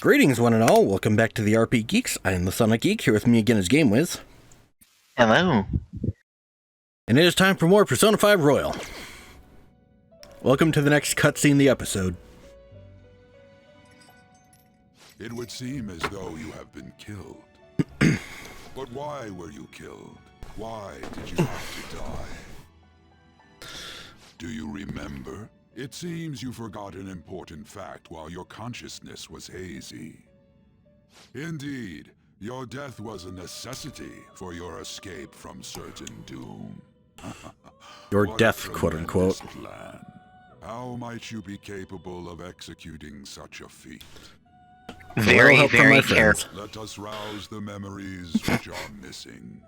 Greetings, one and all. Welcome back to the RP Geeks. I am the Sonic Geek. Here with me again is GameWiz. Hello. And it is time for more Persona 5 Royal. Welcome to the next cutscene of the episode. It would seem as though you have been killed. But why were you killed? Why did you have to die? Do you remember? It seems you forgot an important fact while your consciousness was hazy. Indeed, your death was a necessity for your escape from certain doom. Your What death, a quote-unquote. tremendous plan. How might you be capable of executing such a feat? Very, help from very my careful. friends. Let us rouse the memories which are missing.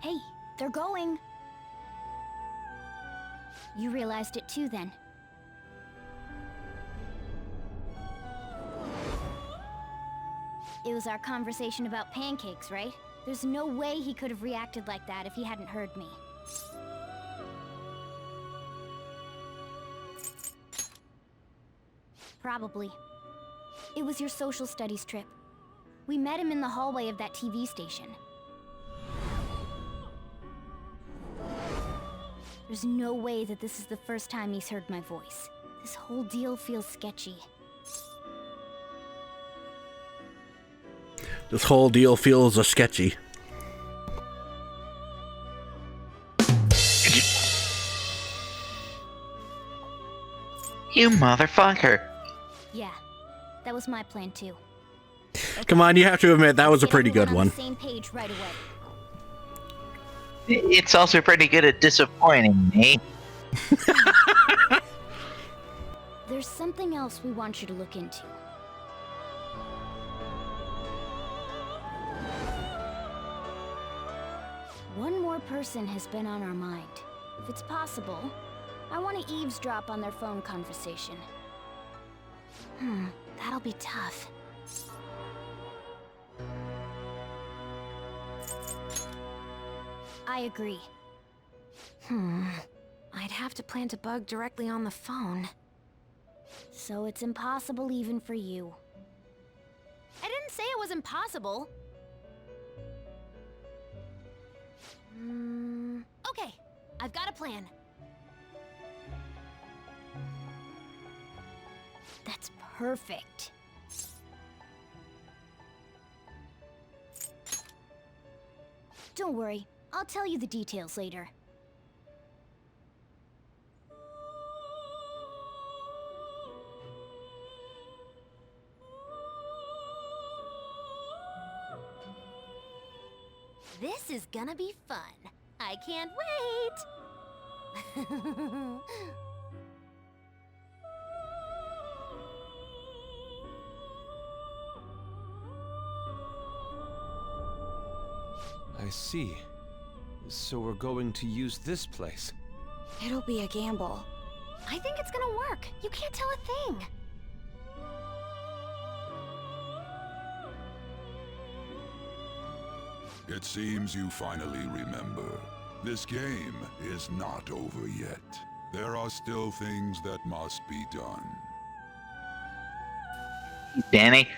Hey, they're going. You realized it too, then. It was our conversation about pancakes, right? There's no way he could have reacted like that if he hadn't heard me. Probably. It was your social studies trip. We met him in the hallway of that TV station. There's no way that this is the first time he's heard my voice. This whole deal feels sketchy. This whole deal feels sketchy. You motherfucker. Yeah, that was my plan too. Come on, you have to admit, that was a Get pretty good everyone on one. the same page right away. It's also pretty good at disappointing me. There's something else we want you to look into. One more person has been on our mind. If it's possible, I want to eavesdrop on their phone conversation. That'll be tough. I agree. I'd have to plant a bug directly on the phone. So it's impossible even for you. I didn't say it was impossible. Okay, I've got a plan. That's perfect. Don't worry, I'll tell you the details later. This is gonna be fun. I can't wait! I see. So we're going to use this place. It'll be a gamble. I think it's gonna work. You can't tell a thing. It seems you finally remember. This game is not over yet. There are still things that must be done. Danny?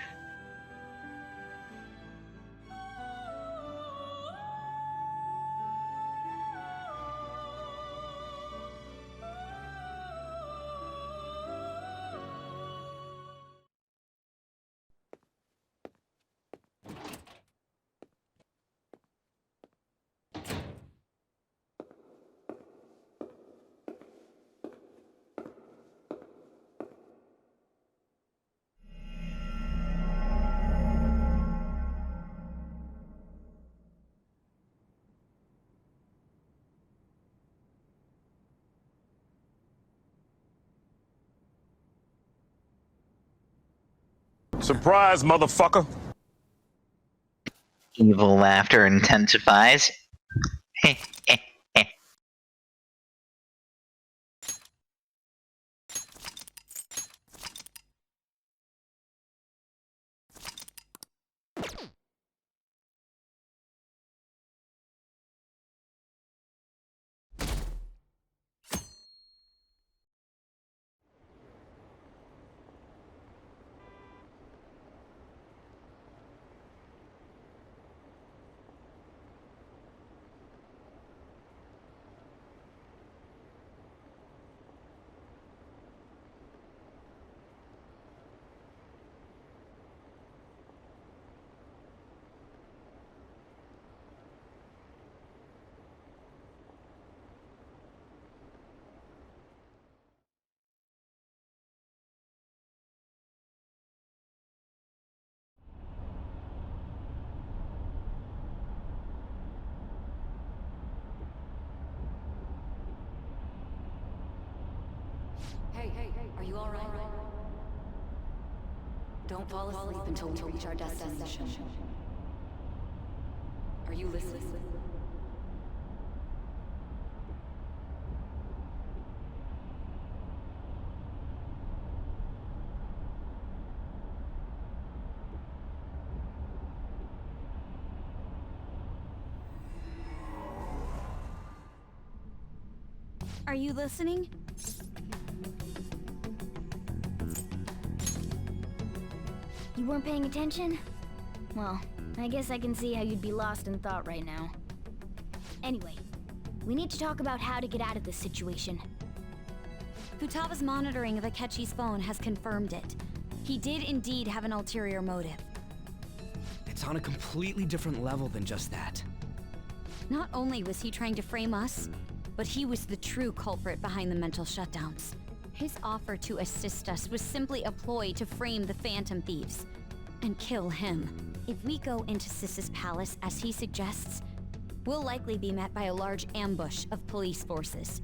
Surprise, motherfucker. Evil laughter intensifies. Hey, are you alright? Don't fall asleep until we reach our destination. Are you listening? Are you listening? You weren't paying attention? Well, I guess I can see how you'd be lost in thought right now. Anyway, we need to talk about how to get out of this situation. Futaga's monitoring of Akechi's phone has confirmed it. He did indeed have an ulterior motive. It's on a completely different level than just that. Not only was he trying to frame us, but he was the true culprit behind the mental shutdowns. His offer to assist us was simply a ploy to frame the Phantom Thieves and kill him. If we go into Sis's palace as he suggests, we'll likely be met by a large ambush of police forces.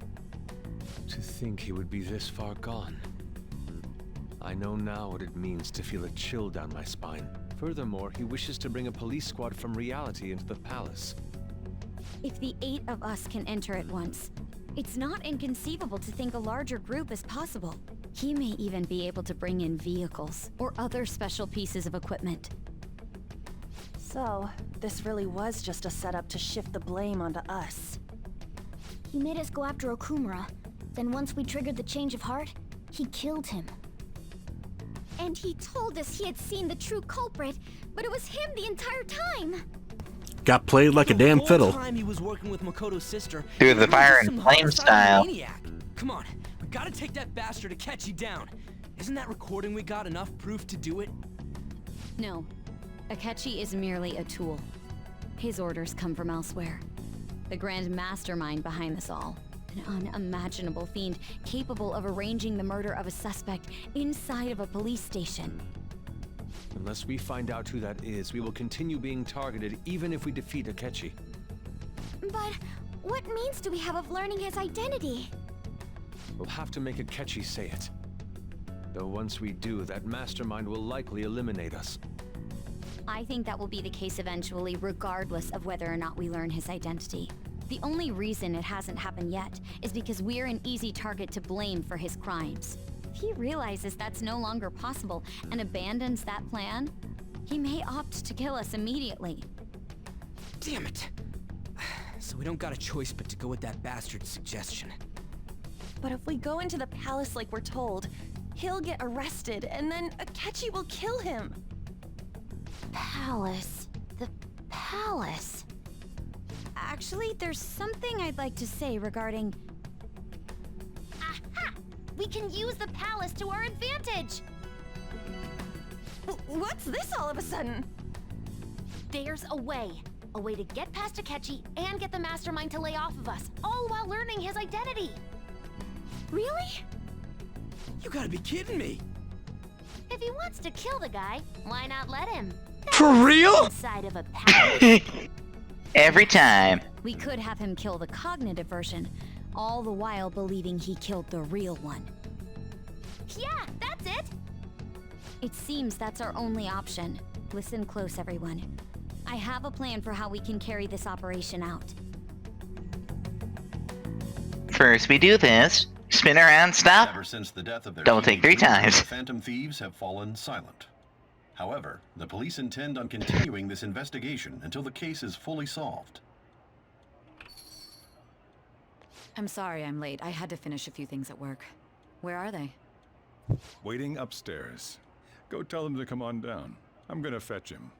To think he would be this far gone. I know now what it means to feel a chill down my spine. Furthermore, he wishes to bring a police squad from reality into the palace. If the 8 of us can enter at once, it's not inconceivable to think a larger group is possible. He may even be able to bring in vehicles or other special pieces of equipment. So, this really was just a setup to shift the blame onto us. He made us go after Okumura. Then once we triggered the change of heart, he killed him. And he told us he had seen the true culprit, but it was him the entire time. Got played like a damn fiddle. The whole time he was working with Makoto's sister. Through the he fire was and some flame homicidal style. maniac. Come on, we gotta take that bastard Akechi down. Isn't that recording we got enough proof to do it? No, Akechi is merely a tool. His orders come from elsewhere. The grand mastermind behind this all. An unimaginable fiend capable of arranging the murder of a suspect inside of a police station. Unless we find out who that is, we will continue being targeted even if we defeat Akechi. But what means do we have of learning his identity? We'll have to make Akechi say it. Though once we do, that mastermind will likely eliminate us. I think that will be the case eventually, regardless of whether or not we learn his identity. The only reason it hasn't happened yet is because we're an easy target to blame for his crimes. If he realizes that's no longer possible and abandons that plan, he may opt to kill us immediately. Damn it. So we don't got a choice but to go with that bastard's suggestion. But if we go into the palace like we're told, he'll get arrested and then Akechi will kill him. Palace. The palace. Actually, there's something I'd like to say regarding... Aha! We can use the palace to our advantage! What's this all of a sudden? There's a way. A way to get past Akechi and get the mastermind to lay off of us, all while learning his identity. Really? You gotta be kidding me! If he wants to kill the guy, why not let him? For real? Inside of a palace. Every time. We could have him kill the cognitive version, all the while believing he killed the real one. Yeah, that's it! It seems that's our only option. Listen close, everyone. I have a plan for how we can carry this operation out. First we do this, spin around, stop. Ever since the death of their Don't take teenage 3 leader, times. the Phantom Thieves have fallen silent. However, the police intend on continuing this investigation until the case is fully solved. I'm sorry I'm late. I had to finish a few things at work. Where are they? Waiting upstairs. Go tell him to come on down. I'm gonna fetch him.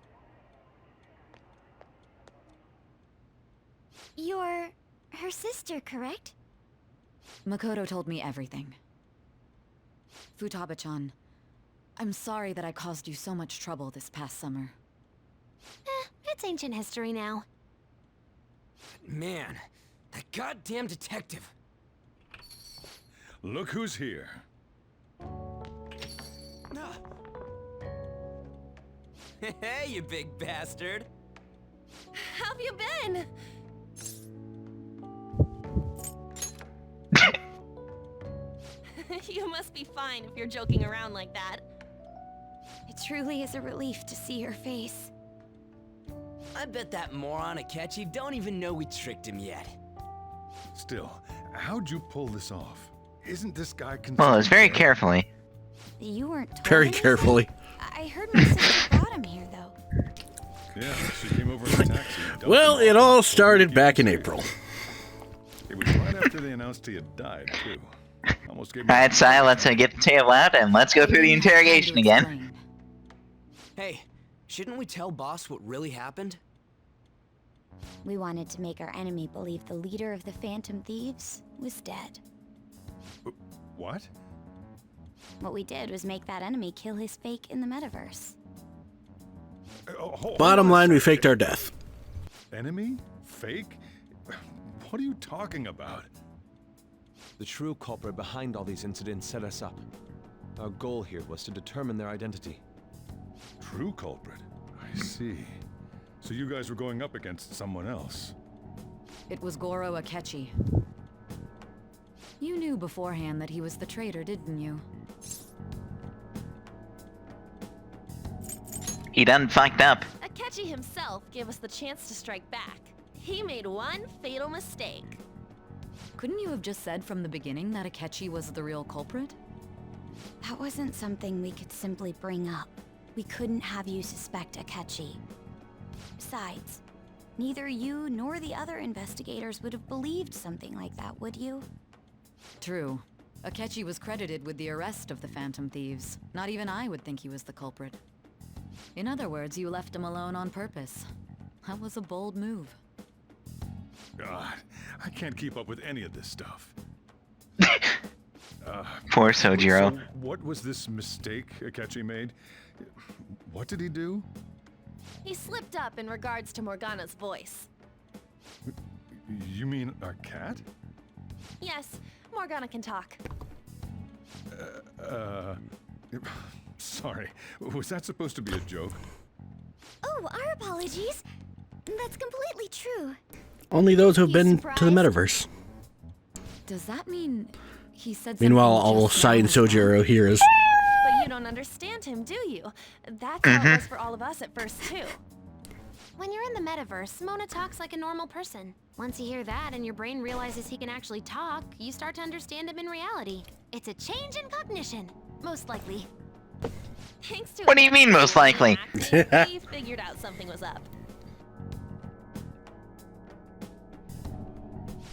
You're her sister, correct? Makoto told me everything. Futaba-chan, I'm sorry that I caused you so much trouble this past summer. It's ancient history now. Man, that goddamn detective. Look who's here. Hey, you big bastard. How have you been? You must be fine if you're joking around like that. It truly is a relief to see your face. I bet that moron Akechi don't even know we tricked him yet. Still, how'd you pull this off? Isn't this guy Well, it's very carefully. You weren't told Very anything? carefully. I heard my sister brought him here, though. Yeah, she came over in a taxi. Well, it all started back in April. It was right after they announced he had died, too. Almost gave me... Alright, Sai, let's get the table out and let's go through the interrogation again. Hey, shouldn't we tell boss what really happened? We wanted to make our enemy believe the leader of the Phantom Thieves was dead. What? What we did was make that enemy kill his fake in the metaverse. Bottom line, we faked our death. Enemy? Fake? What are you talking about? The true culprit behind all these incidents set us up. Our goal here was to determine their identity. True culprit? I see. So you guys were going up against someone else. It was Goro Akechi. You knew beforehand that he was the traitor, didn't you? He done fucked up. Akechi himself gave us the chance to strike back. He made one fatal mistake. Couldn't you have just said from the beginning that Akechi was the real culprit? That wasn't something we could simply bring up. We couldn't have you suspect Akechi. Besides, neither you nor the other investigators would have believed something like that, would you? True. Akechi was credited with the arrest of the Phantom Thieves. Not even I would think he was the culprit. In other words, you left him alone on purpose. That was a bold move. God, I can't keep up with any of this stuff. Poor Sojiro. So what was this mistake Akechi made? What did he do? He slipped up in regards to Morgana's voice. You mean our cat? Yes, Morgana can talk. Sorry. Was that supposed to be a joke? Oh, our apologies. That's completely true. Only those who have You been surprised? to the metaverse. Does that mean he said Meanwhile, something all just Sai now and was wrong? Sojiro here is. But you don't understand him, do you? That's how it was for all of us at first, too. When you're in the metaverse, Mona talks like a normal person. Once you hear that and your brain realizes he can actually talk, you start to understand him in reality. It's a change in cognition, most likely. Thanks to What do you mean, most likely? we figured out something was up.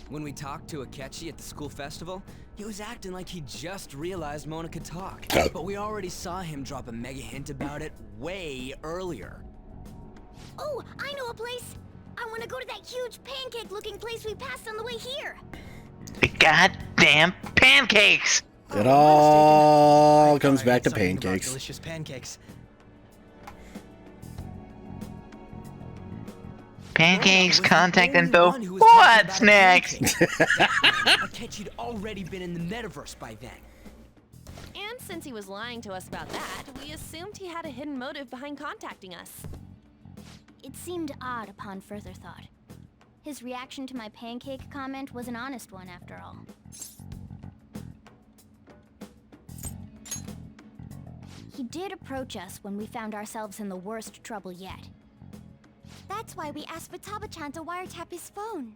When we talked to Akechi at the school festival, he was acting like he just realized Mona could talk. But we already saw him drop a mega hint about it way earlier. Oh, I know a place. I want to go to that huge pancake-looking place we passed on the way here. The goddamn pancakes! It all comes back to pancakes. Delicious pancakes. Pancakes, contact info. What's next? Akechi'd already been in the metaverse by then. And since he was lying to us about that, we assumed he had a hidden motive behind contacting us. It seemed odd upon further thought. His reaction to my pancake comment was an honest one, after all. He did approach us when we found ourselves in the worst trouble yet. That's why we asked Futaba-chan to wiretap his phone.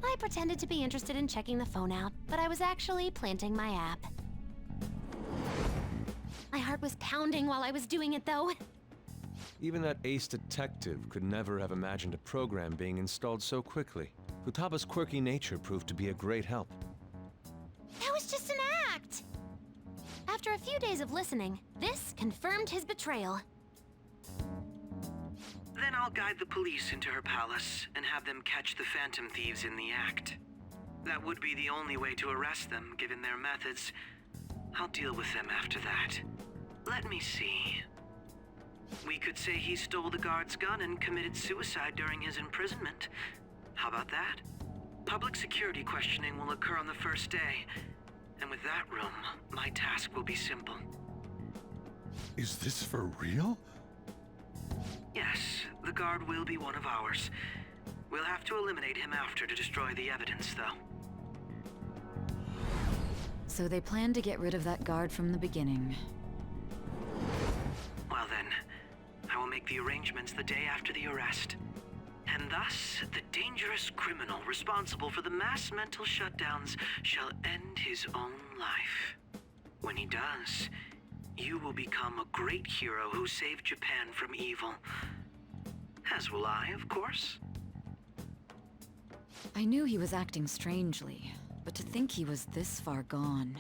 I pretended to be interested in checking the phone out, but I was actually planting my app. My heart was pounding while I was doing it, though. Even that ace detective could never have imagined a program being installed so quickly. Futaba's quirky nature proved to be a great help. That was just an act! After a few days of listening, this confirmed his betrayal. Then I'll guide the police into her palace and have them catch the Phantom Thieves in the act. That would be the only way to arrest them, given their methods. I'll deal with them after that. Let me see. We could say he stole the guard's gun and committed suicide during his imprisonment. How about that? Public security questioning will occur on the first day. And with that room, my task will be simple. Is this for real? Yes, the guard will be one of ours. We'll have to eliminate him after to destroy the evidence, though. So they planned to get rid of that guard from the beginning. Well then, I will make the arrangements the day after the arrest. And thus, the dangerous criminal responsible for the mass mental shutdowns shall end his own life. When he does, you will become a great hero who saved Japan from evil. As will I, of course. I knew he was acting strangely, but to think he was this far gone.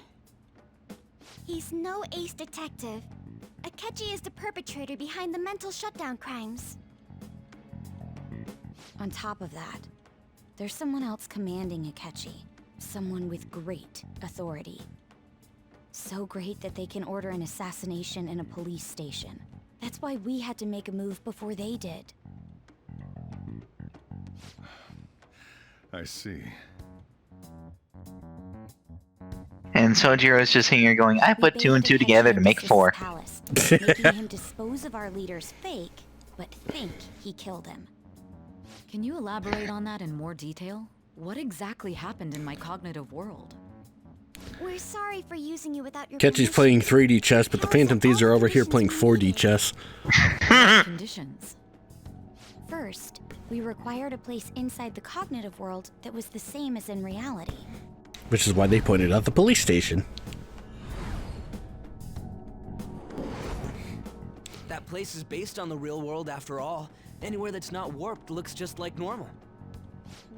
He's no ace detective. Akechi is the perpetrator behind the mental shutdown crimes. On top of that, there's someone else commanding Akechi. Someone with great authority. So great that they can order an assassination in a police station. That's why we had to make a move before they did. I see. And Sojiro's just sitting here going, I put two and two together to make four. Palace, making him dispose of our leader's fake, but think he killed him. Can you elaborate on that in more detail? What exactly happened in my cognitive world? We're sorry for using you without your Ketchy's playing 3D chess, but the Phantom Thieves are over here playing 4D chess. Conditions. First, we required a place inside the cognitive world that was the same as in reality. Which is why they pointed out the police station. That place is based on the real world after all. Anywhere that's not warped looks just like normal.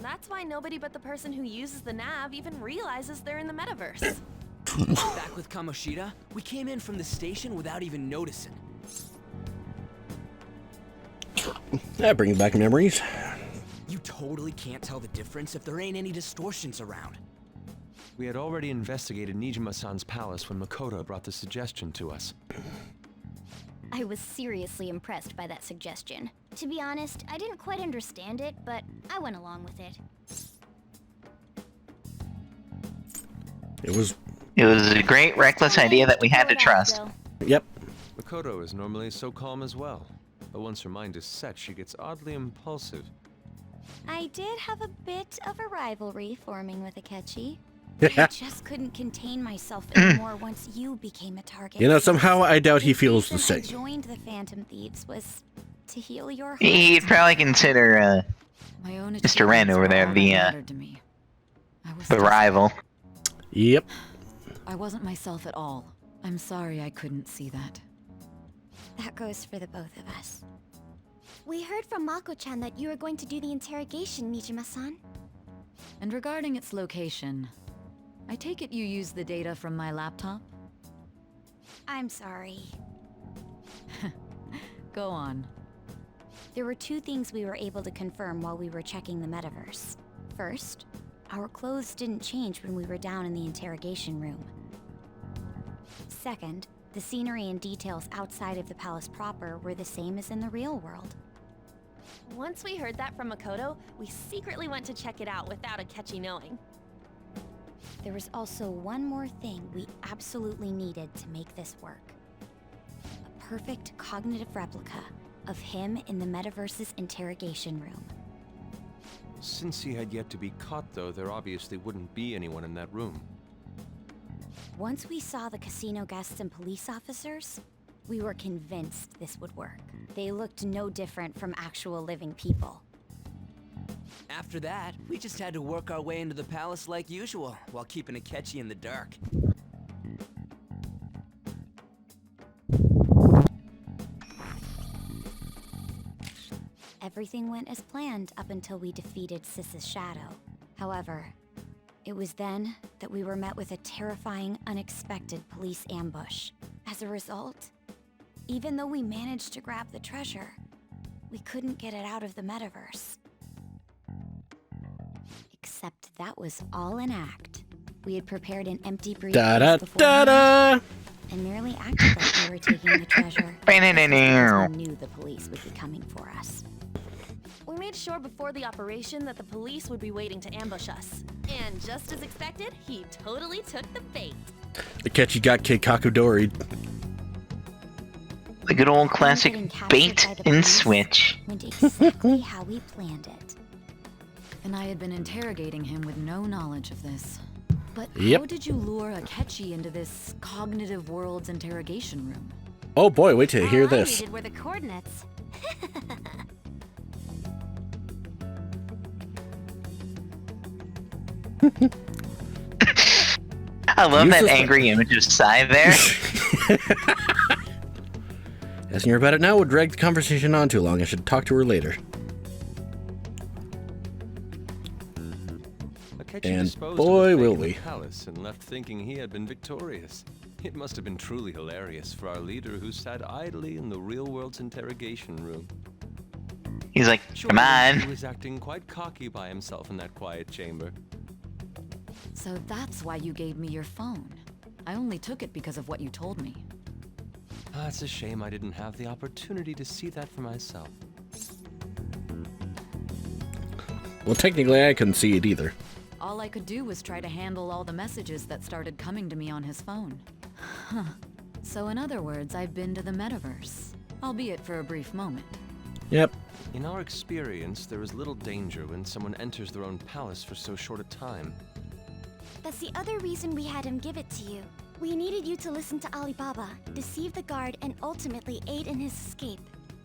That's why nobody but the person who uses the nav even realizes they're in the metaverse. Back with Kamoshida, we came in from the station without even noticing. That brings back memories. You totally can't tell the difference if there ain't any distortions around. We had already investigated Nijima-san's palace when Makoto brought the suggestion to us. I was seriously impressed by that suggestion. To be honest, I didn't quite understand it, but I went along with it. It was a great, reckless idea that we had to trust. Yep. Makoto is normally so calm as well, but once her mind is set, she gets oddly impulsive. I did have a bit of a rivalry forming with Akechi. I just couldn't contain myself anymore once you became a target. You know, somehow I doubt he feels the The reason same. I joined the Phantom Thieves was to heal your heart. He'd probably consider My own Mr. Ren over there the rival. Yep. I wasn't myself at all. I'm sorry I couldn't see that. That goes for the both of us. We heard from Mako-chan that you were going to do the interrogation, Nijima-san. And regarding its location, I take it you used the data from my laptop? I'm sorry. Go on. There were two things we were able to confirm while we were checking the metaverse. First, our clothes didn't change when we were down in the interrogation room. Second, the scenery and details outside of the palace proper were the same as in the real world. Once we heard that from Makoto, we secretly went to check it out without Akechi knowing. There was also one more thing we absolutely needed to make this work. A perfect cognitive replica of him in the metaverse's interrogation room. Since he had yet to be caught, though, there obviously wouldn't be anyone in that room. Once we saw the casino guests and police officers, we were convinced this would work. They looked no different from actual living people. After that, we just had to work our way into the palace like usual, while keeping Akechi in the dark. Everything went as planned up until we defeated Sis's shadow. However, it was then that we were met with a terrifying, unexpected police ambush. As a result, even though we managed to grab the treasure, we couldn't get it out of the metaverse. Except that was all an act. We had prepared an empty briefcase beforehand and merely acted like we were taking the treasure because we knew the police would be coming for us. We made sure before the operation that the police would be waiting to ambush us. And just as expected, he totally took the bait. Akechi got Keikaku Dori'd. The good old classic bait and switch. Went exactly how we planned it. And I had been interrogating him with no knowledge of this. But Yep. how did you lure Akechi into this cognitive world's interrogation room? Oh boy, wait till you hear All I this. needed were the coordinates. I love Use that this angry image of Sai there. Asking her about it now would drag the conversation on too long. I should talk to her later. Akechi And disposed boy, of the will fake in we. the palace and left thinking he had been victorious. It must have been truly hilarious for our leader who sat idly in the real world's interrogation room. He's like, come Surely on. He was acting quite cocky by himself in that quiet chamber. So that's why you gave me your phone. I only took it because of what you told me. Ah, it's a shame I didn't have the opportunity to see that for myself. Well, technically, I couldn't see it either. All I could do was try to handle all the messages that started coming to me on his phone. Huh. So in other words, I've been to the metaverse, albeit for a brief moment. Yep. In our experience, there is little danger when someone enters their own palace for so short a time. That's the other reason we had him give it to you. We needed you to listen to Alibaba, deceive the guard, and ultimately aid in his escape.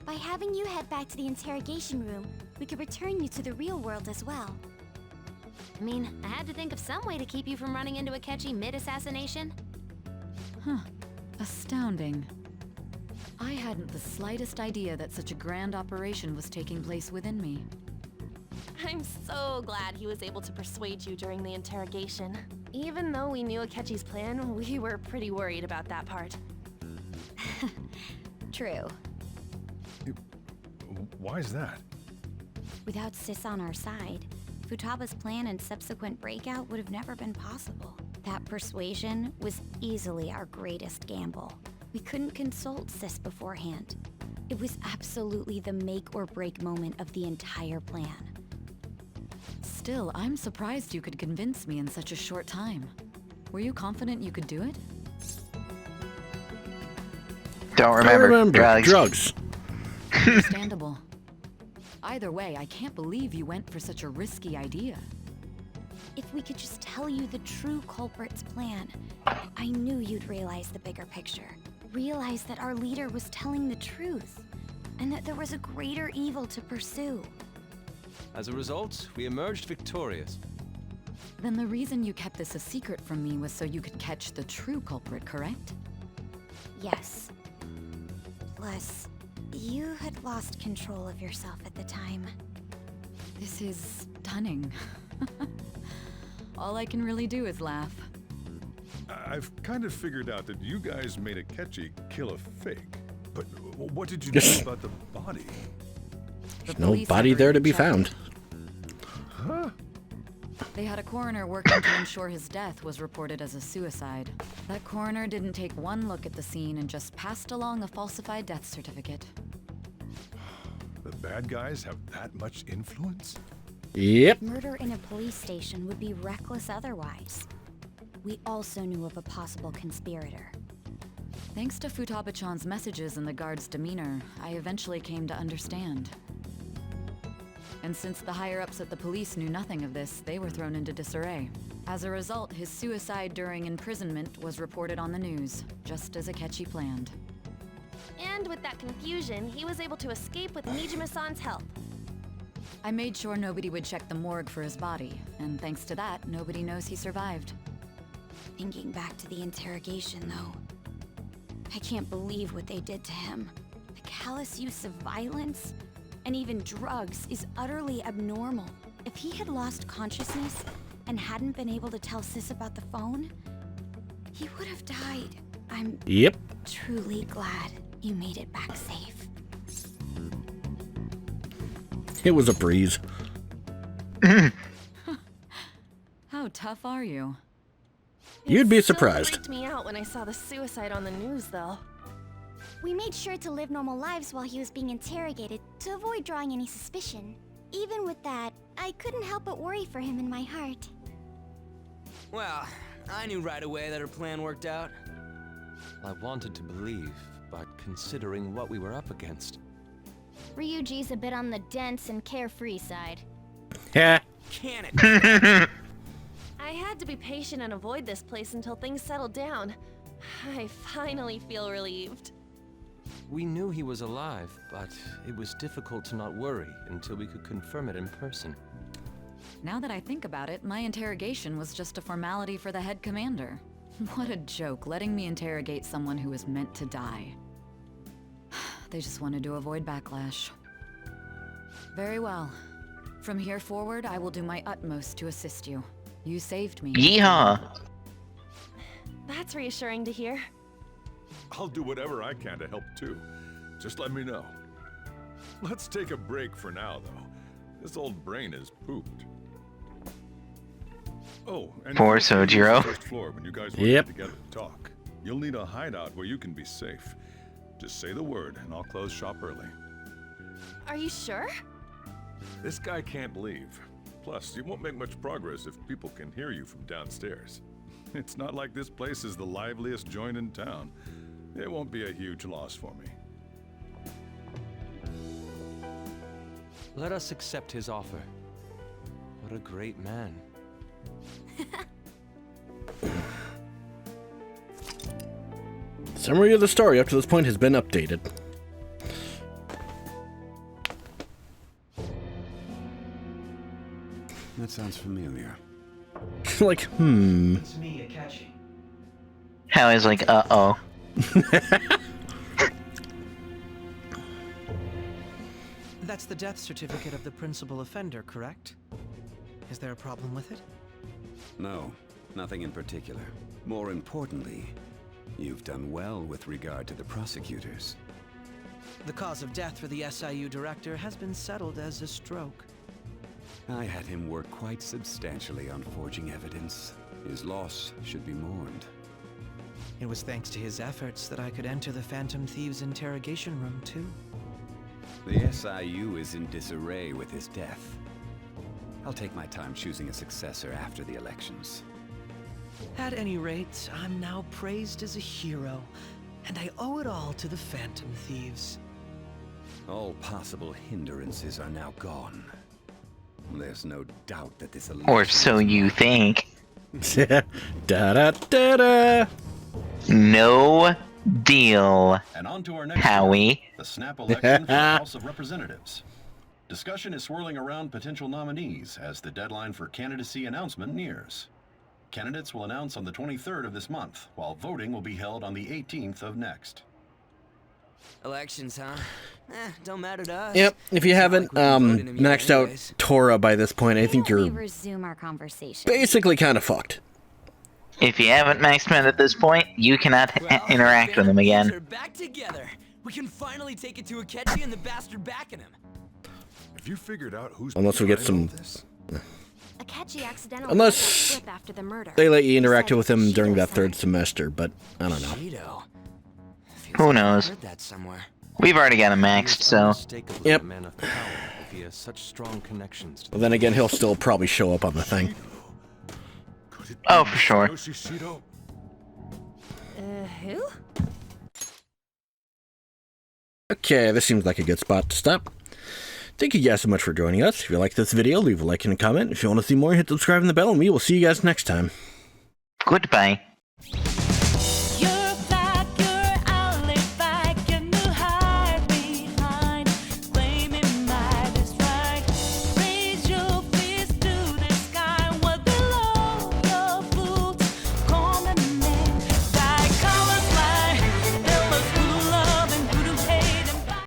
By having you head back to the interrogation room, we could return you to the real world as well. I mean, I had to think of some way to keep you from running into Akechi mid-assassination. Huh. Astounding. I hadn't the slightest idea that such a grand operation was taking place within me. I'm so glad he was able to persuade you during the interrogation. Even though we knew Akechi's plan, we were pretty worried about that part. True. Why is that? Without Sis on our side, Futaba's plan and subsequent breakout would have never been possible. That persuasion was easily our greatest gamble. We couldn't consult Sis beforehand. It was absolutely the make or break moment of the entire plan. Still, I'm surprised you could convince me in such a short time. Were you confident you could do it? Don't remember. Drugs. Understandable. Either way, I can't believe you went for such a risky idea. If we could just tell you the true culprit's plan, I knew you'd realize the bigger picture. Realize that our leader was telling the truth, and that there was a greater evil to pursue. As a result, we emerged victorious. Then the reason you kept this a secret from me was so you could catch the true culprit, correct? Yes. Plus, you had lost control of yourself at the time. This is stunning. All I can really do is laugh. I've kind of figured out that you guys made Akechi kill a fake. But what did you do about the body? There's no body there to be found. Huh? They had a coroner working to ensure his death was reported as a suicide. That coroner didn't take one look at the scene and just passed along a falsified death certificate. The bad guys have that much influence? Yep. Murder in a police station would be reckless otherwise. We also knew of a possible conspirator. Thanks to Futaba-chan's messages and the guard's demeanor, I eventually came to understand. And since the higher-ups at the police knew nothing of this, they were thrown into disarray. As a result, his suicide during imprisonment was reported on the news, just as Akechi planned. And with that confusion, he was able to escape with Nijima-san's help. I made sure nobody would check the morgue for his body, and thanks to that, nobody knows he survived. Thinking back to the interrogation, though, I can't believe what they did to him. The callous use of violence and even drugs is utterly abnormal. If he had lost consciousness and hadn't been able to tell Sis about the phone, he would have died. I'm truly glad you made it back safe. It was a breeze. How tough are you? You'd be It still surprised. freaked me out when I saw the suicide on the news, though. We made sure to live normal lives while he was being interrogated to avoid drawing any suspicion. Even with that, I couldn't help but worry for him in my heart. Well, I knew right away that her plan worked out. I wanted to believe, but considering what we were up against... Ryuji's a bit on the dense and carefree side. Yeah. Can it? I had to be patient and avoid this place until things settled down. I finally feel relieved. We knew he was alive, but it was difficult to not worry until we could confirm it in person. Now that I think about it, my interrogation was just a formality for the head commander. What a joke, letting me interrogate someone who was meant to die. They just wanted to avoid backlash. Very well. From here forward, I will do my utmost to assist you. You saved me. Yeehaw! That's reassuring to hear. I'll do whatever I can to help too. Just let me know. Let's take a break for now, though. This old brain is pooped. Oh, and Poor Sojiro. First floor when you guys want to get together to talk. You'll need a hideout where you can be safe. Just say the word, and I'll close shop early. Are you sure? This guy can't leave. Plus, you won't make much progress if people can hear you from downstairs. It's not like this place is the liveliest joint in town. It won't be a huge loss for me. Let us accept his offer. What a great man. Summary of the story up to this point has been updated. That sounds familiar. Like, It's me, Akechi. How is like, uh-oh. That's the death certificate of the principal offender, correct? Is there a problem with it? No, nothing in particular. More importantly, you've done well with regard to the prosecutors. The cause of death for the SIU director has been settled as a stroke. I had him work quite substantially on forging evidence. His loss should be mourned. It was thanks to his efforts that I could enter the Phantom Thieves' interrogation room, too. The SIU is in disarray with his death. I'll take my time choosing a successor after the elections. At any rate, I'm now praised as a hero, and I owe it all to the Phantom Thieves. All possible hindrances are now gone. There's no doubt that this election... Or so you think. Da-da-da-da. No deal. And on to our next Howie. the snap election for the House of Representatives. Discussion is swirling around potential nominees as the deadline for candidacy announcement nears. Candidates will announce on the 23rd of this month, while voting will be held on the 18th of next. Elections, huh? Don't matter to us. Yep, if you haven't maxed out Tora by this point, I think We you're resume our conversation. basically kind of fucked. If you haven't maxed him out at this point, you cannot interact with him again. We're back together. We can finally take it to Akechi and the bastard backing him. Have you figured out who's Unless we get behind some... all this? Akechi accidentally Unless let that slip after the murder. they let you interact with him during that third semester, but I don't know. Cheeto. Who knows? Heard that somewhere. We've already got him maxed, so... Yep. A man of power if he has such strong connections to But then again, he'll still probably show up on the thing. Oh, for sure. Who? Okay, this seems like a good spot to stop. Thank you guys so much for joining us. If you like this video, leave a like and a comment. If you want to see more, hit subscribe and the bell, and we will see you guys next time. Goodbye.